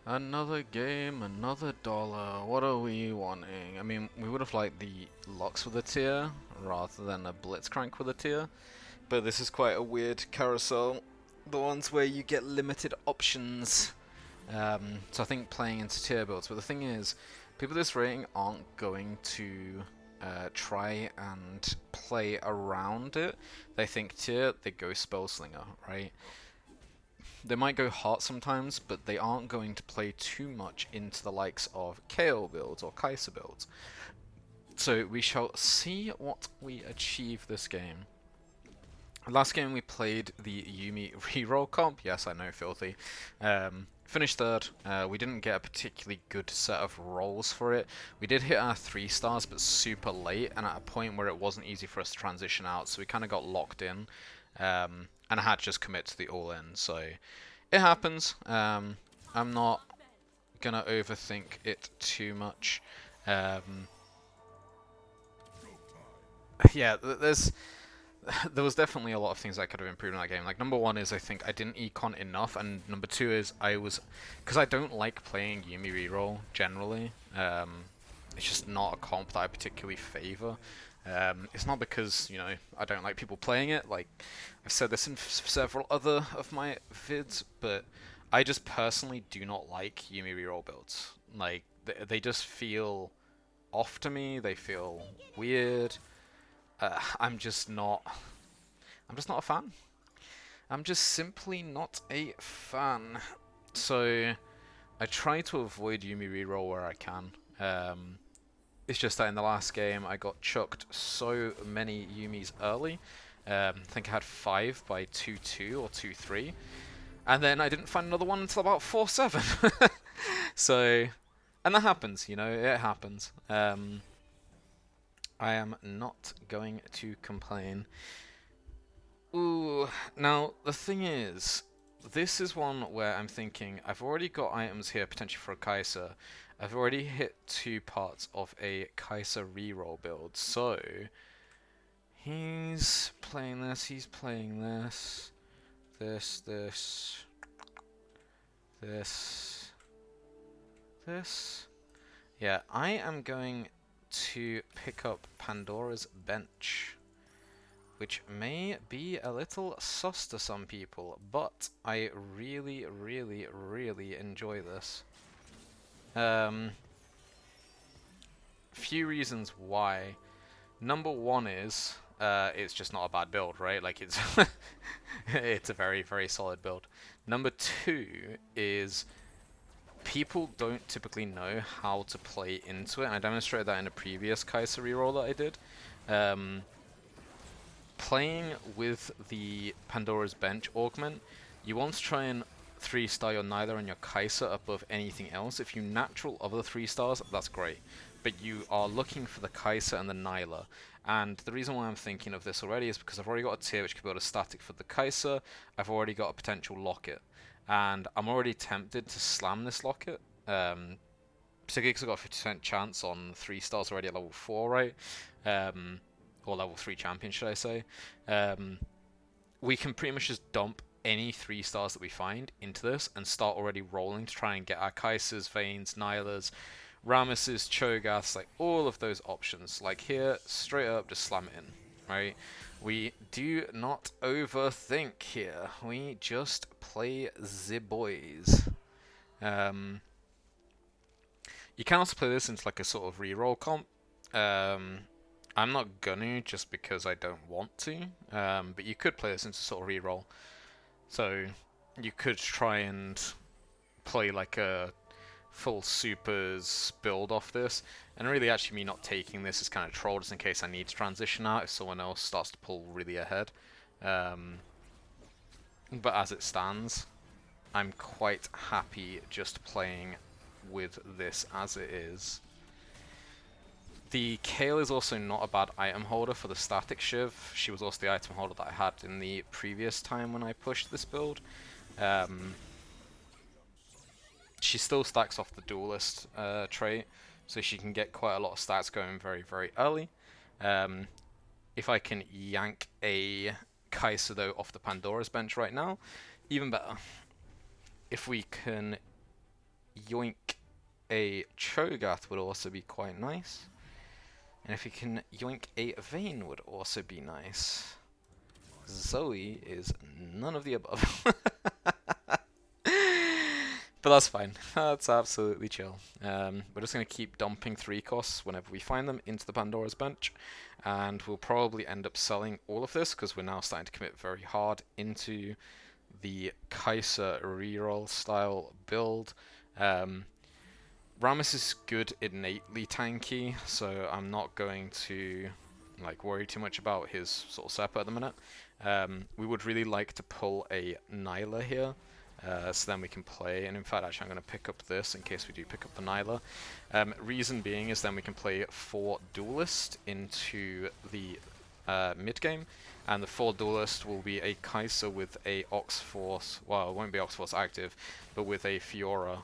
Another game, another dollar. What are we wanting? I mean, we would have liked the Lux with a tier rather than a Blitzcrank with a tier, but this is quite a weird carousel. The ones where you get limited options. So I think playing into tier builds. But the thing is, people this rating aren't going to try and play around it. They think tier, they go Spellslinger, right? They might go Heart sometimes, but they aren't going to play too much into the likes of KO builds or Kai'Sa builds. So we shall see what we achieve this game. Last game we played the Yuumi reroll comp. Yes, I know, filthy. Finished third. We didn't get a particularly good set of rolls for it. We did hit our 3 stars, but super late, and at a point where it wasn't easy for us to transition out, so we kind of got locked in. And I had to just commit to the all-in, so it happens. I'm not gonna overthink it too much. Yeah, there was definitely a lot of things I could have improved in that game. Like, number one is I think I didn't econ enough, and number two is because I don't like playing Yuumi reroll generally. It's just not a comp that I particularly favor. It's not because I don't like people playing it. Like, I've said this in several other of my vids, but I just personally do not like Yuumi reroll builds. Like, they just feel off to me. They feel weird. I'm just not. I'm just not a fan. I'm just simply not a fan. So I try to avoid Yuumi reroll where I can. It's just that in the last game I got chucked so many Yumis early. I think I had 5 by 2-2 or 2-3. And then I didn't find another one until about 4-7. So, and that happens, it happens. I am not going to complain. Ooh, now the thing is, this is one where I'm thinking I've already got items here potentially for a Kai'Sa. I've already hit 2 parts of a Kai'Sa reroll build, so he's playing this, this, this. Yeah, I am going to pick up Pandora's Bench, which may be a little sus to some people, but I really, really, really enjoy this. Few reasons why. Number one is it's just not a bad build, right? Like, it's it's a very, very solid build. Number two is people don't typically know how to play into it, and I demonstrated that in a previous Kai'Sa reroll that I did. Playing with the Pandora's Bench augment, you want to try and 3-star your Nyla and your Kai'Sa above anything else. If you natural other 3-stars, that's great. But you are looking for the Kai'Sa and the Nyla. And the reason why I'm thinking of this already is because I've already got a tier which can build a static for the Kai'Sa. I've already got a potential locket. And I'm already tempted to slam this locket. Particularly because I've got a 50% chance on 3 stars already at level 4, right? Or level 3 champion, should I say. We can pretty much just dump any 3 stars that we find into this and start already rolling to try and get our Kai'Sas, Vaynes, Nylas, Rammuses, Cho'Gaths, like all of those options. Like here, straight up, just slam it in, right? We do not overthink here. We just play the boys. You can also play this into like a sort of reroll comp. I'm not gonna just because I don't want to, but you could play this into sort of reroll. So you could try and play like a full supers build off this, and really actually me not taking this is kind of troll just in case I need to transition out if someone else starts to pull really ahead. But as it stands, I'm quite happy just playing with this as it is. The Kale is also not a bad item holder for the static Shiv. She was also the item holder that I had in the previous time when I pushed this build. She still stacks off the duelist trait, so she can get quite a lot of stats going very, very early. If I can yank a Kai'Sa though off the Pandora's bench right now, even better. If we can yoink a Cho'Gath would also be quite nice. And if we can yoink a Vayne would also be nice. Zoe is none of the above. But that's fine. That's absolutely chill. We're just going to keep dumping 3 costs whenever we find them into the Pandora's bench. And we'll probably end up selling all of this because we're now starting to commit very hard into the Kai'Sa reroll style build. Rammus is good innately tanky, so I'm not going to worry too much about his sort of setup at the minute. We would really like to pull a Nyla here, so then we can play, and in fact actually I'm going to pick up this in case we do pick up the Nyla. Reason being is then we can play 4 Duelist into the mid game, and the 4 Duelist will be a Kai'Sa with a Ox Force, well it won't be Ox Force active, but with a Fiora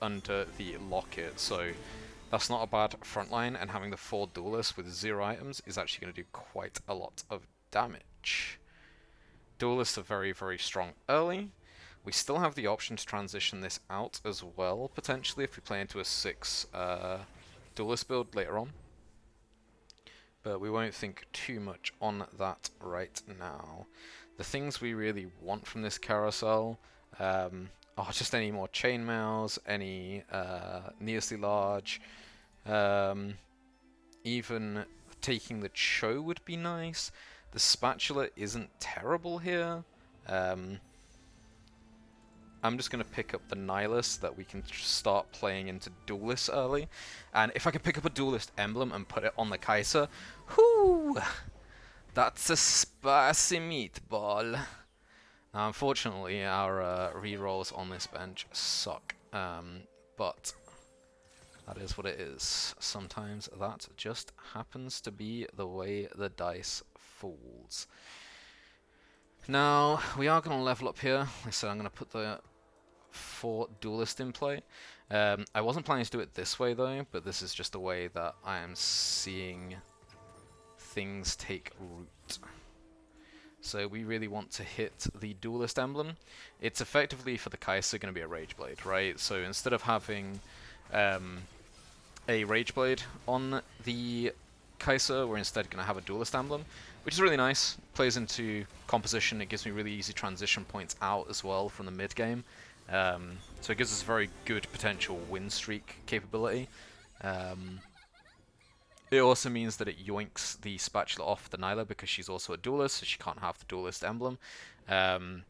under the Locket, so that's not a bad frontline, and having the 4 Duelists with 0 items is actually going to do quite a lot of damage. Duelists are very, very strong early. We still have the option to transition this out as well, potentially, if we play into a 6 Duelist build later on. But we won't think too much on that right now. The things we really want from this carousel are just any more chainmails, any nearly large, even taking the Cho would be nice. The spatula isn't terrible here. I'm just going to pick up the Nihilus so that we can start playing into Duelist early. And if I can pick up a Duelist emblem and put it on the Kai'Sa, whoo! That's a spicy meatball. Now, unfortunately, our rerolls on this bench suck. But that is what it is. Sometimes that just happens to be the way the dice falls. Now, we are going to level up here. Like I said, I'm going to put the 4 Duelist in play. I wasn't planning to do it this way, though, but this is just the way that I am seeing things take root. So we really want to hit the Duelist emblem. It's effectively, for the Kai'Sa, going to be a Rageblade, right? So instead of having a Rageblade on the Kai'Sa, we're instead going to have a Duelist emblem, which is really nice. Plays into composition. It gives me really easy transition points out as well from the mid game. So it gives us a very good potential win streak capability. It also means that it yoinks the spatula off the Nyla because she's also a Duelist, so she can't have the Duelist emblem. And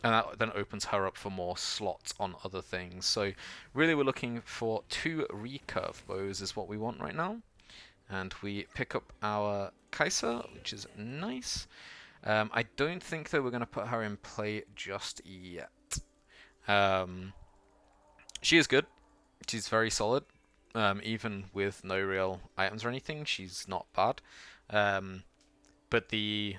that then opens her up for more slots on other things. So really we're looking for 2 recurve bows is what we want right now. And we pick up our Kai'Sa, which is nice. I don't think that we're going to put her in play just yet. She is good. She's very solid. Even with no real items or anything, she's not bad. But the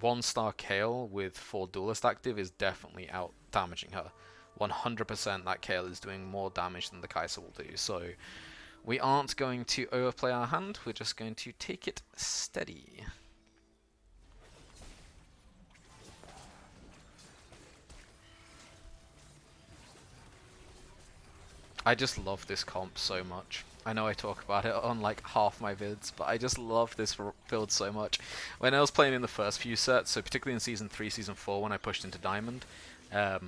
1-star Kayle with 4 Duelist active is definitely out damaging her. 100% that Kayle is doing more damage than the Kai'Sa will do. So we aren't going to overplay our hand, we're just going to take it steady. I just love this comp so much. I know I talk about it on like half my vids, but I just love this build so much. When I was playing in the first few sets, so particularly in Season 3, Season 4, when I pushed into Diamond, I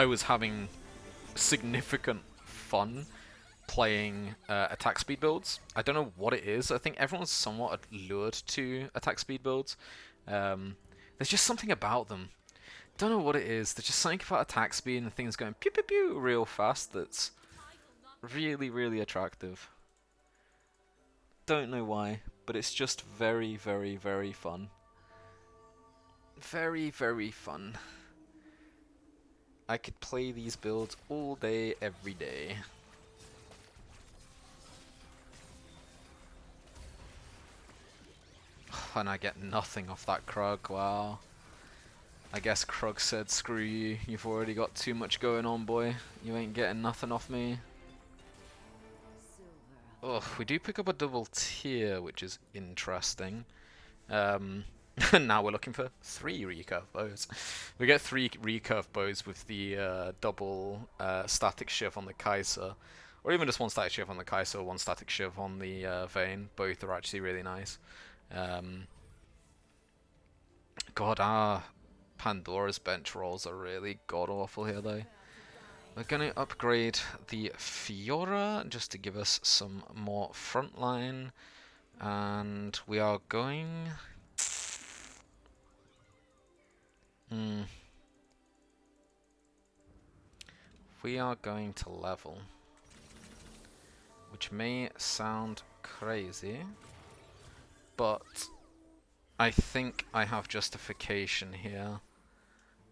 was having significant fun playing attack speed builds. I don't know what it is. I think everyone's somewhat lured to attack speed builds. There's just something about them. Don't know what it is. There's just something about attack speed and things going pew pew pew real fast that's really, really attractive. Don't know why, but it's just very, very, very fun. Very, very fun. I could play these builds all day, every day. And I get nothing off that Krug, wow. I guess Krug said, screw you, you've already got too much going on, boy. You ain't getting nothing off me. Ugh, we do pick up a double tier, which is interesting. Now we're looking for 3 recurve bows. We get 3 recurve bows with the double static shiv on the Kaiser, or even just 1 static shiv on the Kaiser, 1 static shiv on the Vayne. Both are actually really nice. God, our Pandora's bench rolls are really god awful here though. We're going to upgrade the Fiora just to give us some more frontline, and we are going... We are going to level, which may sound crazy, but I think I have justification here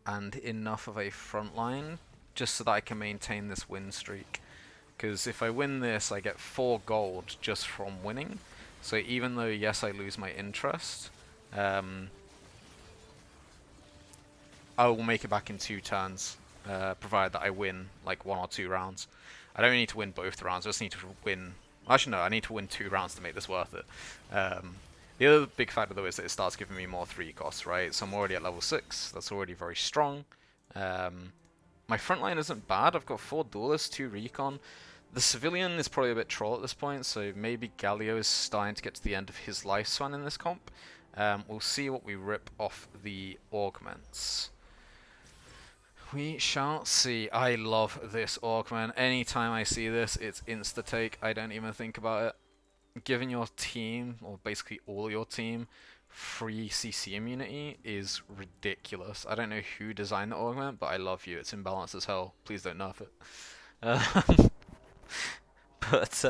and enough of a front line just so that I can maintain this win streak. Because if I win this, I get 4 gold just from winning. So even though, yes, I lose my interest, I will make it back in 2 turns, provided that I win like 1 or 2 rounds. I don't need to win both rounds, I just need to win... Actually, no, I need to win 2 rounds to make this worth it. The other big factor, though, is that it starts giving me more 3 costs, right? So I'm already at level 6, that's already very strong. My front line isn't bad, I've got 4 duelists, 2 recon. The civilian is probably a bit troll at this point, so maybe Galio is starting to get to the end of his lifespan in this comp. We'll see what we rip off the augments. We shall see. I love this augment. Anytime I see this, it's insta-take. I don't even think about it. Giving your team, or basically all your team, free CC immunity is ridiculous. I don't know who designed the augment, but I love you. It's imbalanced as hell. Please don't nerf it. But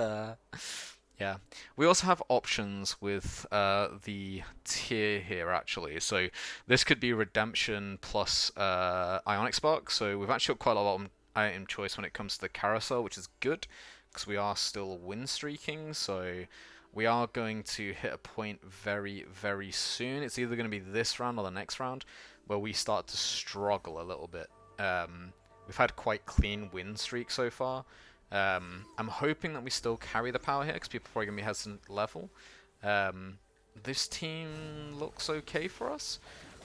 yeah, we also have options with the tier here actually. So this could be Redemption plus Ionic Spark. So we've actually got quite a lot of item choice when it comes to the carousel, which is good because we are still win streaking. So we are going to hit a point very, very soon. It's either going to be this round or the next round where we start to struggle a little bit. We've had quite clean win streak so far. I'm hoping that we still carry the power here because people are probably going to be hesitant level. This team looks okay for us.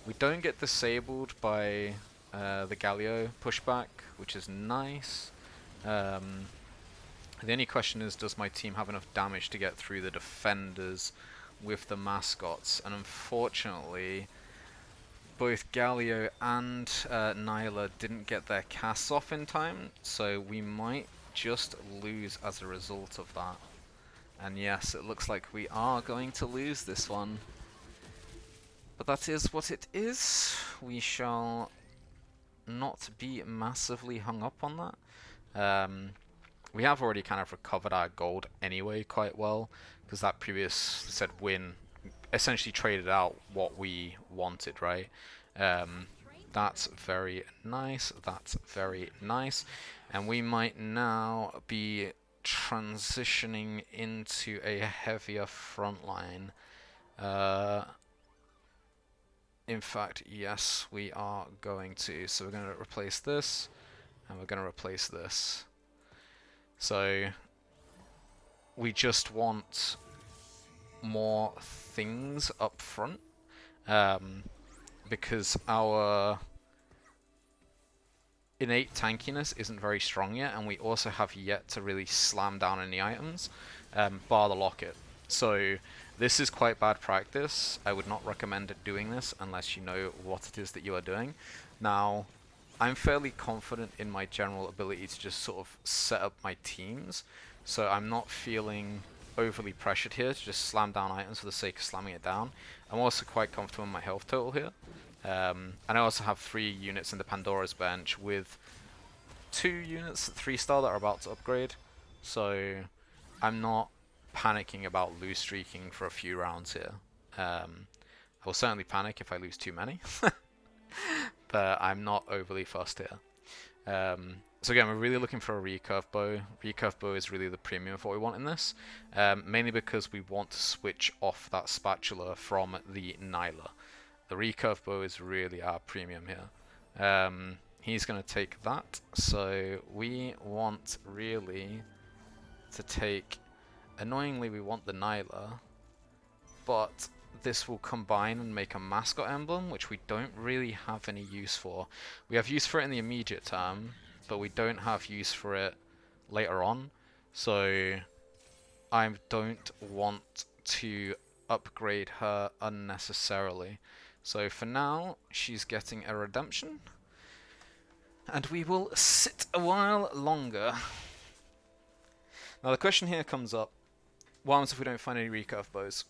We don't get disabled by the Galio pushback, which is nice. The only question is, does my team have enough damage to get through the defenders with the mascots? And unfortunately, both Galio and Nyla didn't get their casts off in time, so we might just lose as a result of that. And yes, it looks like we are going to lose this one. But that is what it is. We shall not be massively hung up on that. We have already kind of recovered our gold anyway quite well, because that previous said win essentially traded out what we wanted, right? That's very nice. That's very nice. And we might now be transitioning into a heavier front line. In fact, yes, we are going to. So we're going to replace this, and we're going to replace this. So we just want more things up front, because our innate tankiness isn't very strong yet, and we also have yet to really slam down any items, bar the locket. So this is quite bad practice. I would not recommend doing this unless you know what it is that you are doing. Now, I'm fairly confident in my general ability to just sort of set up my teams, so I'm not feeling overly pressured here to just slam down items for the sake of slamming it down. I'm also quite comfortable in my health total here. And I also have 3 units in the Pandora's bench with 2 units 3-star that are about to upgrade, so I'm not panicking about lose streaking for a few rounds here. I will certainly panic if I lose too many, but I'm not overly fussed here. So again, we're really looking for a recurve bow. Recurve bow is really the premium of what we want in this, mainly because we want to switch off that spatula from the Nyla. The recurve bow is really our premium here. He's going to take that, so we want really to take... Annoyingly, we want the Nyla, but this will combine and make a mascot emblem, which we don't really have any use for. We have use for it in the immediate term, but we don't have use for it later on. So I don't want to upgrade her unnecessarily. So for now, she's getting a redemption. And we will sit a while longer. Now the question here comes up, what happens if we don't find any recurve bows?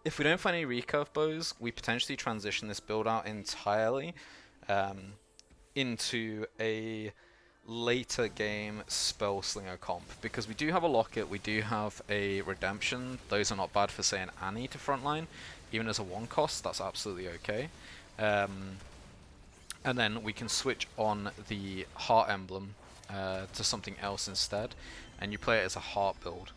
If we don't find any recurve bows, we potentially transition this build out entirely into a later game Spellslinger comp. Because we do have a Locket, we do have a Redemption. Those are not bad for, say, an Annie to frontline. Even as a 1 cost, that's absolutely okay. And then we can switch on the Heart Emblem to something else instead. And you play it as a Heart build.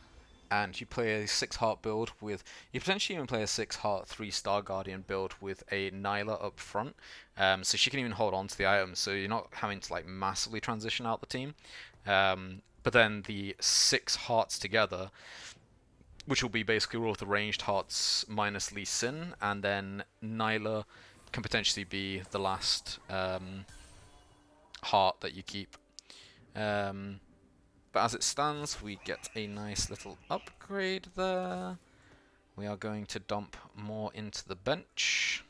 And you play a 6 Heart build with... You potentially even play a 6 Heart 3-star Guardian build with a Nyla up front. So she can even hold on to the items, so you're not having to like massively transition out the team. But then the 6 Hearts together, which will be basically all of the ranged Hearts minus Lee Sin, and then Nyla can potentially be the last Heart that you keep. But as it stands, we get a nice little upgrade there. We are going to dump more into the bench.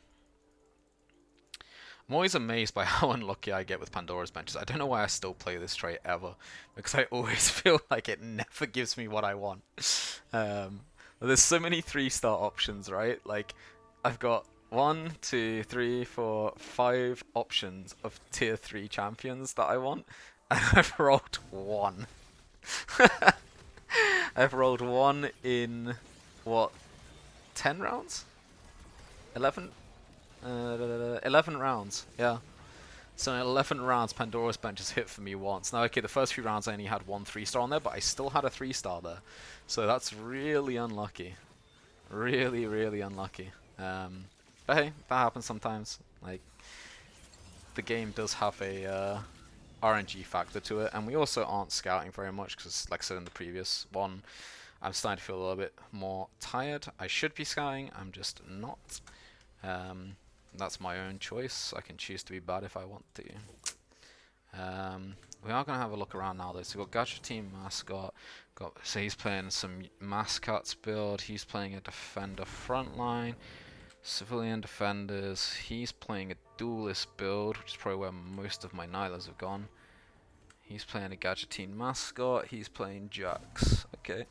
I'm always amazed by how unlucky I get with Pandora's benches. I don't know why I still play this trait ever, because I always feel like it never gives me what I want. There's so many 3-star options, right? Like, I've got 1, 2, 3, 4, 5 options of tier 3 champions that I want, and I've rolled 1. I've rolled 1 in, what, 10 rounds? 11? 11 rounds, yeah. So in 11 rounds, Pandora's bench has hit for me once. Now, okay, the first few rounds I only had 1 3-star on there, but I still had a 3-star there. So that's really unlucky. Really, really unlucky. But hey, that happens sometimes. Like, the game does have a RNG factor to it, and we also aren't scouting very much, because like I said in the previous one, I'm starting to feel a little bit more tired. I should be scouting, I'm just not. That's my own choice. I can choose to be bad if I want to. We are going to have a look around now though. So we've got Gadget Team Mascot. So he's playing some Mascots build. He's playing a Defender Frontline. Civilian Defenders. He's playing a Duelist build, which is probably where most of my Nylas have gone. He's playing a Gadget Team Mascot. He's playing Jax. Okay.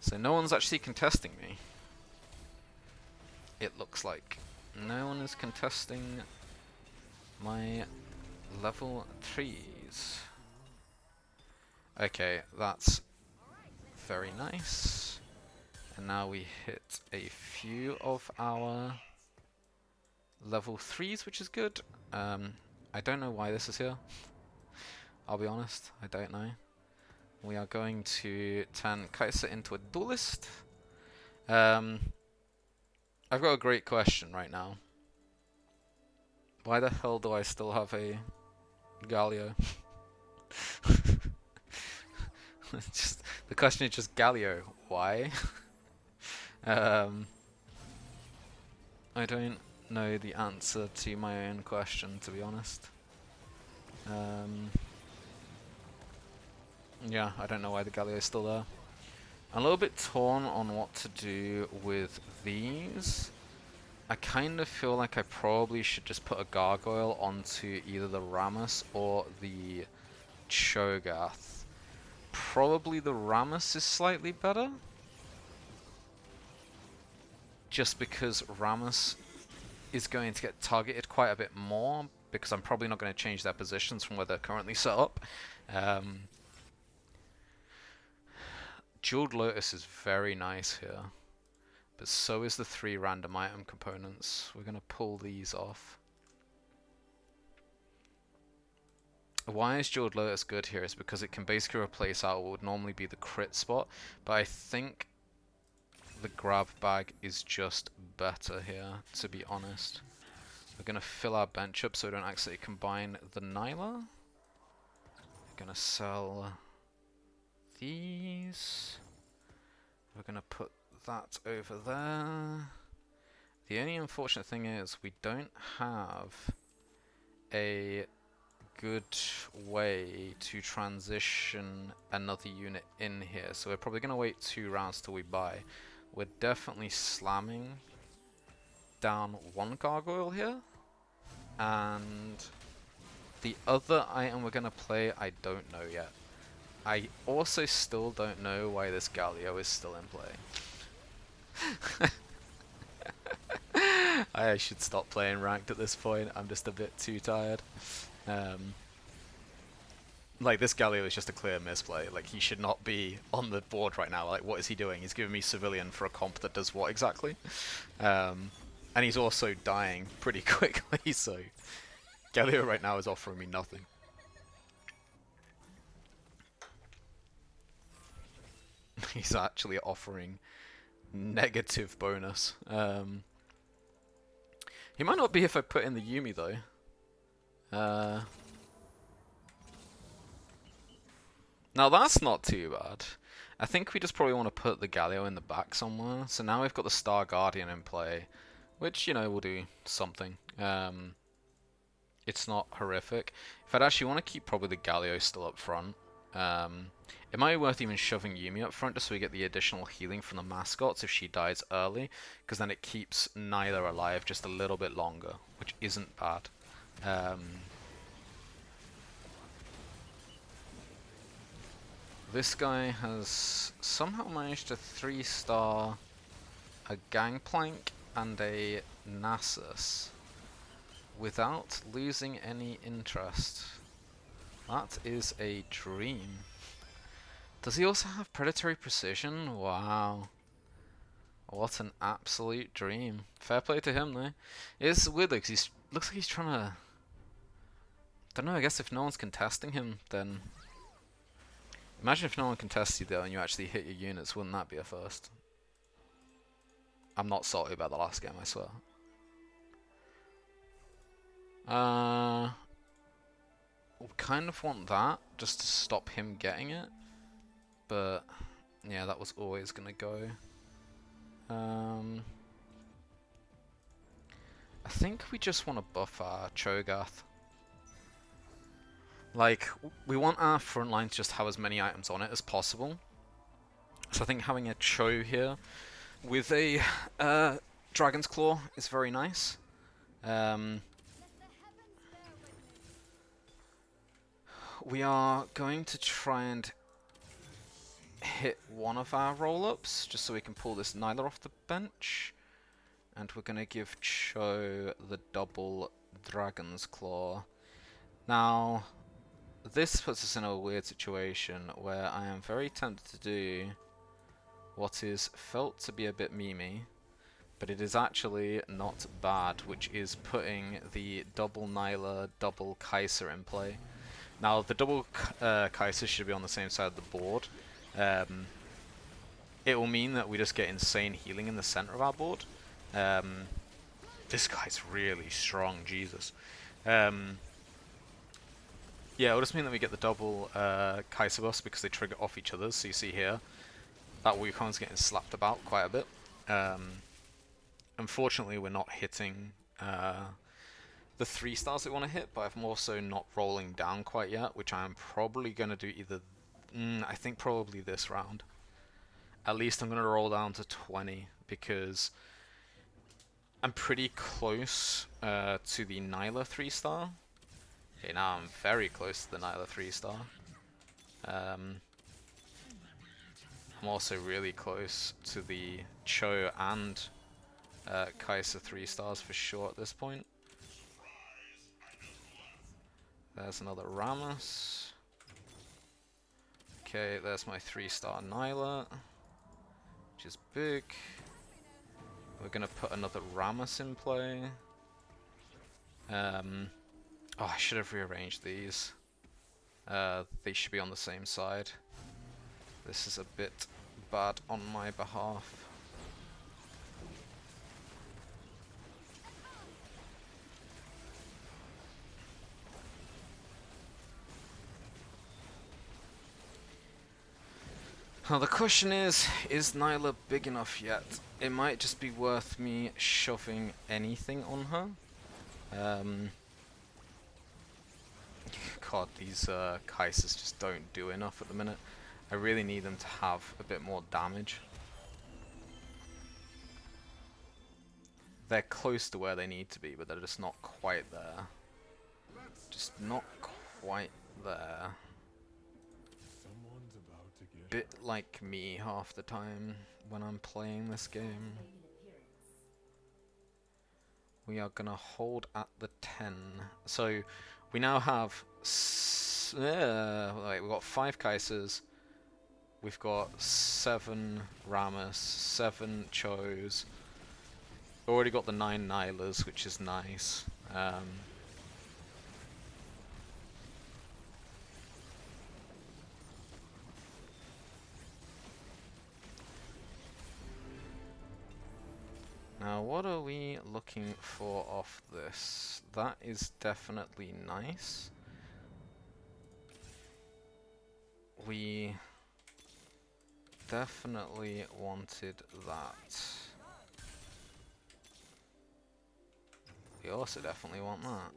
So no one's actually contesting me. It looks like. No one is contesting my level 3s. Okay, that's very nice. And now we hit a few of our level 3s, which is good. I don't know why this is here. I'll be honest, I don't know. We are going to turn Kai'Sa into a Duelist. I've got a great question right now. Why the hell do I still have a Galio? The question is just Galio. Why? I don't know the answer to my own question, to be honest. Yeah, I don't know why the Galio is still there. I'm a little bit torn on what to do with these. I kind of feel like I probably should just put a Gargoyle onto either the Rammus or the Cho'Gath. Probably the Rammus is slightly better. Just because Rammus is going to get targeted quite a bit more, because I'm probably not going to change their positions from where they're currently set up. Jeweled Lotus is very nice here, but so is the 3 random item components. We're going to pull these off. Why is Jeweled Lotus good here is because it can basically replace out what would normally be the crit spot, but I think the grab bag is just better here, to be honest. We're going to fill our bench up so we don't actually combine the Nyla. We're going to sell these. We're going to put that over there. The only unfortunate thing is we don't have a good way to transition another unit in here, so we're probably going to wait 2 rounds till we buy. We're definitely slamming down 1 gargoyle here, and the other item we're going to play I don't know yet. I also still don't know why this Galio is still in play. I should stop playing ranked at this point, I'm just a bit too tired. Like, this Galio is just a clear misplay. Like, he should not be on the board right now. Like, what is he doing? He's giving me civilian for a comp that does what exactly? And he's also dying pretty quickly, so Galio right now is offering me nothing. He's actually offering negative bonus. He might not be if I put in the Yuumi, though. Now that's not too bad. I think we just probably want to put the Galio in the back somewhere. So now we've got the Star Guardian in play, which, you know, will do something. It's not horrific. If I'd actually want to keep probably the Galio still up front, it might be worth even shoving Yuumi up front just so we get the additional healing from the mascots if she dies early, because then it keeps Nyla alive just a little bit longer, which isn't bad. This guy has somehow managed to 3-star a Gangplank and a Nasus without losing any interest. That is a dream. Does he also have Predatory Precision? Wow. What an absolute dream. Fair play to him, though. It's weird, though, because he looks like he's trying to... don't know, I guess if no one's contesting him, then... Imagine if no one contests you, though, and you actually hit your units. Wouldn't that be a first? I'm not salty about the last game, I swear. We kind of want that, just to stop him getting it. But, yeah, that was always going to go. I think we just want to buff our Cho'Gath. Like, we want our front line to just have as many items on it as possible. So I think having a Cho here with a Dragon's Claw is very nice. We are going to try and hit one of our roll-ups, just so we can pull this Nyla off the bench. And we're going to give Cho the double Dragon's Claw. Now... this puts us in a weird situation where I am very tempted to do what is felt to be a bit memey, but it is actually not bad, which is putting the double Nyla, double Kai'Sa in play. Now, the double Kai'Sa should be on the same side of the board. It will mean that we just get insane healing in the center of our board. This guy's really strong, Jesus. Yeah, it'll just mean that we get the double Kai'Sa buffs because they trigger off each other. So you see here, that Wukong's getting slapped about quite a bit. Unfortunately, we're not hitting the 3-stars that we want to hit, but I'm also not rolling down quite yet, which I'm probably going to do either... I think probably this round. At least I'm going to roll down to 20, because I'm pretty close to the Nyla 3-star. Okay, now I'm very close to the Nyla 3-star. I'm also really close to the Cho and Kai'Sa 3-stars for sure at this point. There's another Rammus. Okay, there's my 3-star Nyla, which is big. We're gonna put another Rammus in play. Oh, I should have rearranged these. They should be on the same side. This is a bit bad on my behalf. Well, the question is Nyla big enough yet? It might just be worth me shoving anything on her. God, these Kaisers just don't do enough at the minute. I really need them to have a bit more damage. They're close to where they need to be, but they're just not quite there. Just not quite there. Bit like me half the time when I'm playing this game. We are gonna hold at the 10. So we now have we've got 5 Kaisers. We've got 7 Rammus, 7 Chos. Already got the 9 Nylas, which is nice. Now, what are we looking for off this? That is definitely nice. We definitely wanted that. We also definitely want that.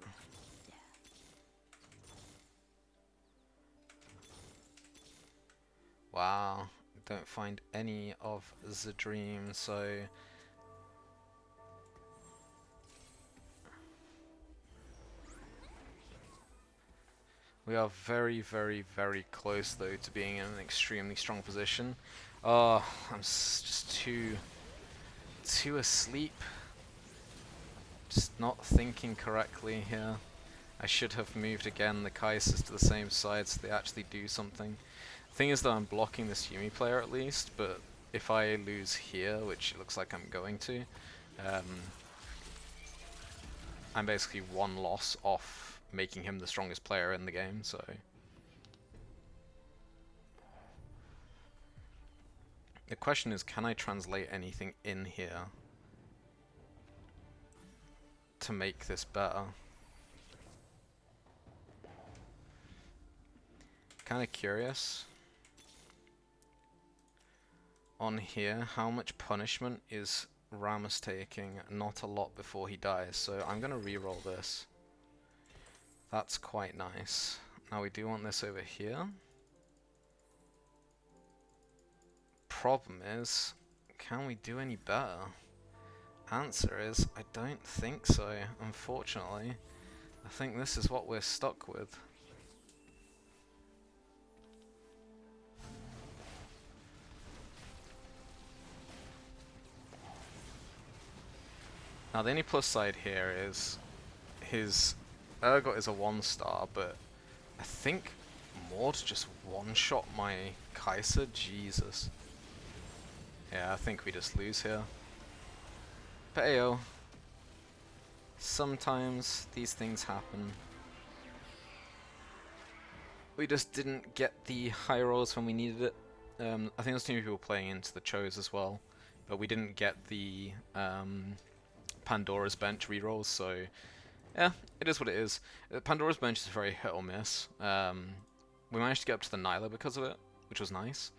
Wow, don't find any of the dream, so... We are very, very, very close, though, to being in an extremely strong position. Oh, I'm just too asleep. Just not thinking correctly here. I should have moved again the Kaisers to the same side so they actually do something. The thing is that I'm blocking this Yuumi player at least, but if I lose here, which it looks like I'm going to, I'm basically 1 loss off making him the strongest player in the game, so... The question is, can I translate anything in here to make this better? Kinda curious. On here, how much punishment is Rammus taking? Not a lot before he dies, so I'm gonna re-roll this. That's quite nice. Now we do want this over here. Problem is, can we do any better? Answer is, I don't think so, unfortunately. I think this is what we're stuck with. Now the only plus side here is his Urgot is a 1-star, but I think Maud just one-shot my Kai'Sa. Jesus. Yeah, I think we just lose here. But ayo. Sometimes these things happen. We just didn't get the high rolls when we needed it. I think there's too many people playing into the Chos as well, but we didn't get the Pandora's Bench rerolls, so yeah, it is what it is. Pandora's Bench is very hit or miss. We managed to get up to the Nyla because of it, which was nice,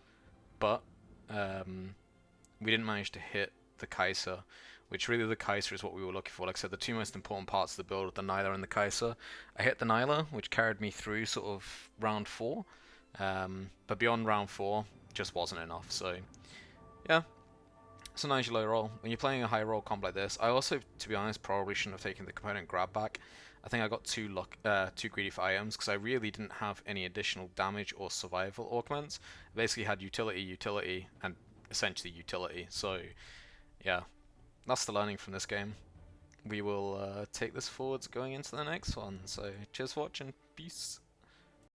but we didn't manage to hit the Kaisa, which really the Kaisa is what we were looking for. Like I said, the 2 most important parts of the build are the Nyla and the Kaisa. I hit the Nyla, which carried me through sort of round 4, but beyond round 4, just wasn't enough, so yeah. It's a nice low roll. When you're playing a high roll comp like this, I also, to be honest, probably shouldn't have taken the component grab back. I think I got too greedy for items because I really didn't have any additional damage or survival augments. I basically had utility, utility, and essentially utility. So, yeah, that's the learning from this game. We will take this forwards going into the next one. So, cheers for watching. Peace.